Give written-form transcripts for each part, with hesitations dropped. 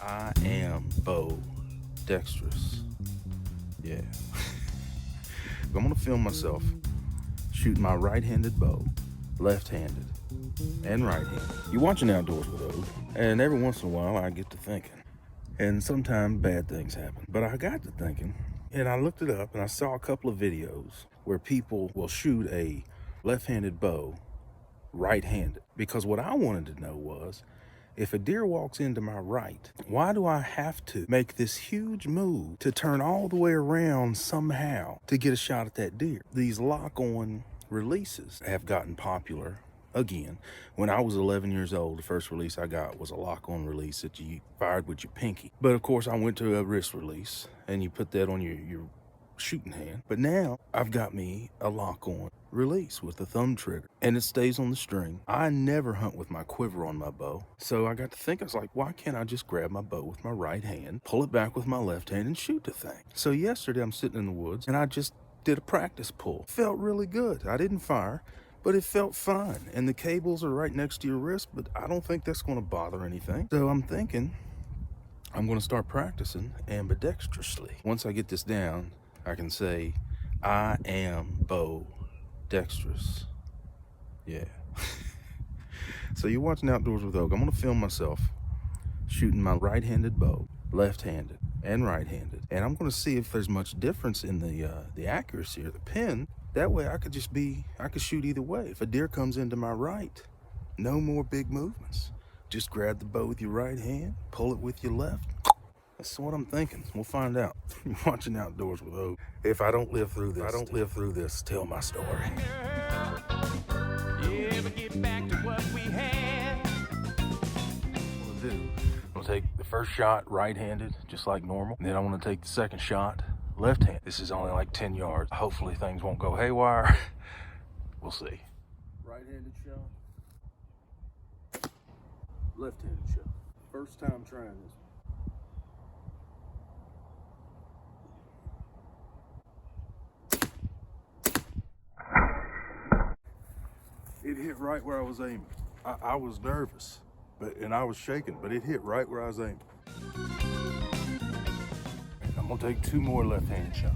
I am Am-Bowdextrous. Yeah. I'm gonna film myself shooting my right-handed bow, left-handed, and right-handed. You're watching Outdoors with Ode, and every once in a while I get to thinking. And sometimes bad things happen. But I got to thinking, and I looked it up, and I saw a couple of videos where people will shoot a left-handed bow right-handed. Because what I wanted to know was, if a deer walks into my right, why do I have to make this huge move to turn all the way around somehow to get a shot at that deer? These lock-on releases have gotten popular again. When I was 11 years old, the first release I got was a lock-on release that you fired with your pinky. But of course, I went to a wrist release, and you put that on your shooting hand. But now I've got me a lock-on release with the thumb trigger, and it stays on the string. I never hunt with my quiver on my bow, so I got to think, I was like, why can't I just grab my bow with my right hand, pull it back with my left hand, and shoot the thing? So yesterday I'm sitting in the woods, and I just did a practice pull. Felt really good. I didn't fire, but it felt fine. And the cables are right next to your wrist, but I don't think that's going to bother anything. So I'm thinking I'm going to start practicing ambidextrously. Once I get this down, I can say, I am Am-Bowdextrous. Yeah. So you're watching Outdoors with Oak. I'm going to film myself shooting my right-handed bow, left-handed and right-handed. And I'm going to see if there's much difference in the accuracy or the pin. That way I could shoot either way. If a deer comes into my right, no more big movements. Just grab the bow with your right hand, pull it with your left. That's what I'm thinking. We'll find out. You're watching Outdoors with Oak. If I don't live through this, tell my story. Yeah, but get back to what we had. I'm gonna take the first shot right-handed, just like normal. And then I want to take the second shot left-handed. This is only like 10 yards. Hopefully things won't go haywire. We'll see. Right-handed shot. Left-handed shot. First time trying this. It hit right where I was aiming. I was nervous, and I was shaking, but it hit right where I was aiming. I'm gonna take 2 more left-handed shots.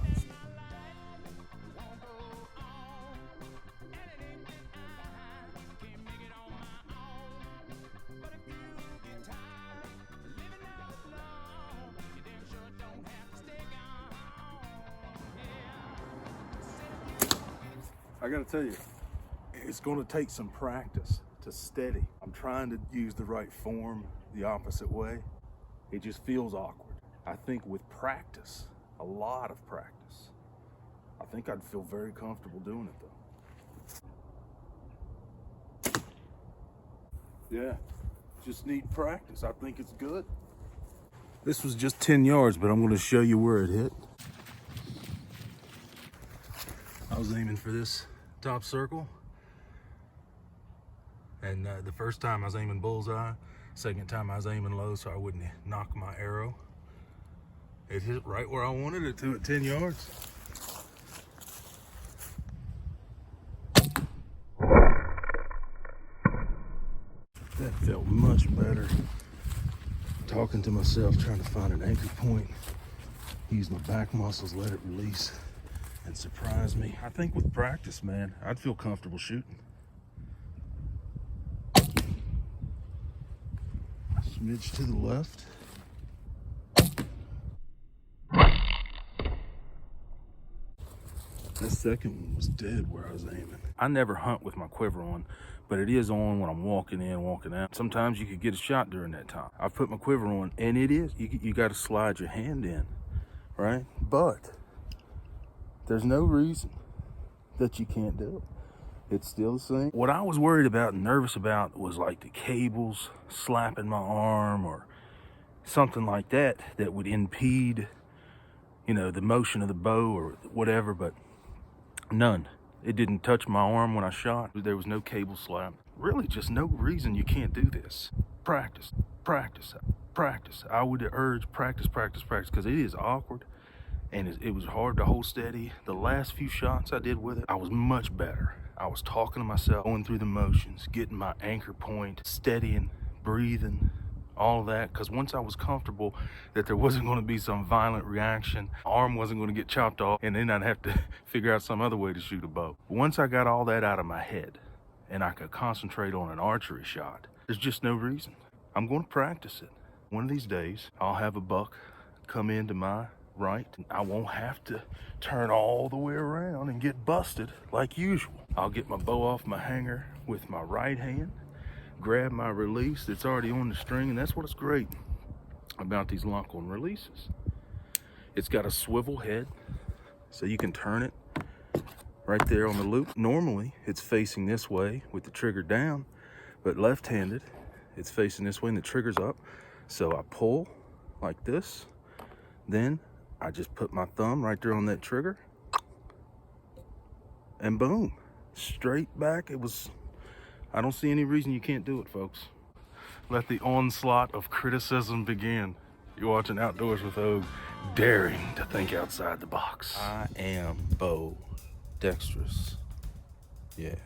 I gotta tell you, it's gonna take some practice to steady. I'm trying to use the right form the opposite way. It just feels awkward. I think with practice, a lot of practice, I think I'd feel very comfortable doing it though. Yeah, just need practice. I think it's good. This was just 10 yards, but I'm gonna show you where it hit. I was aiming for this top circle. And the first time I was aiming bullseye, second time I was aiming low so I wouldn't knock my arrow. It hit right where I wanted it to at 10 yards. That felt much better. Talking to myself, trying to find an anchor point. Use my back muscles, let it release and surprise me. I think with practice, man, I'd feel comfortable shooting. Smidge to the left. That second one was dead where I was aiming. I never hunt with my quiver on, but it is on when I'm walking in, walking out. Sometimes you could get a shot during that time. I put my quiver on, and it is, you got to slide your hand in, right? But there's no reason that you can't do it. It's still the same. What I was worried about and nervous about was like the cables slapping my arm or something like that that would impede, you know, the motion of the bow or whatever, but none. It didn't touch my arm when I shot. There was no cable slap. Really just no reason you can't do this. Practice, practice, practice. I would urge practice, practice, practice, because it is awkward and it was hard to hold steady. The last few shots I did with it, I was much better. I was talking to myself, going through the motions, getting my anchor point, steadying, breathing, all of that, because once I was comfortable that there wasn't going to be some violent reaction, arm wasn't going to get chopped off, and then I'd have to figure out some other way to shoot a bow. Once I got all that out of my head and I could concentrate on an archery shot, there's just no reason. I'm going to practice it. One of these days, I'll have a buck come into my right. I won't have to turn all the way around and get busted like usual. I'll get my bow off my hanger with my right hand, grab my release that's already on the string, and that's what's great about these lock-on releases. It's got a swivel head, so you can turn it right there on the loop. Normally, it's facing this way with the trigger down, but left-handed, it's facing this way and the trigger's up. So I pull like this, then I just put my thumb right there on that trigger, and boom, straight back. I don't see any reason you can't do it, folks. Let the onslaught of criticism begin. You're watching Outdoors with Og, daring to think outside the box. I am Am-Bowdextrous. Yeah.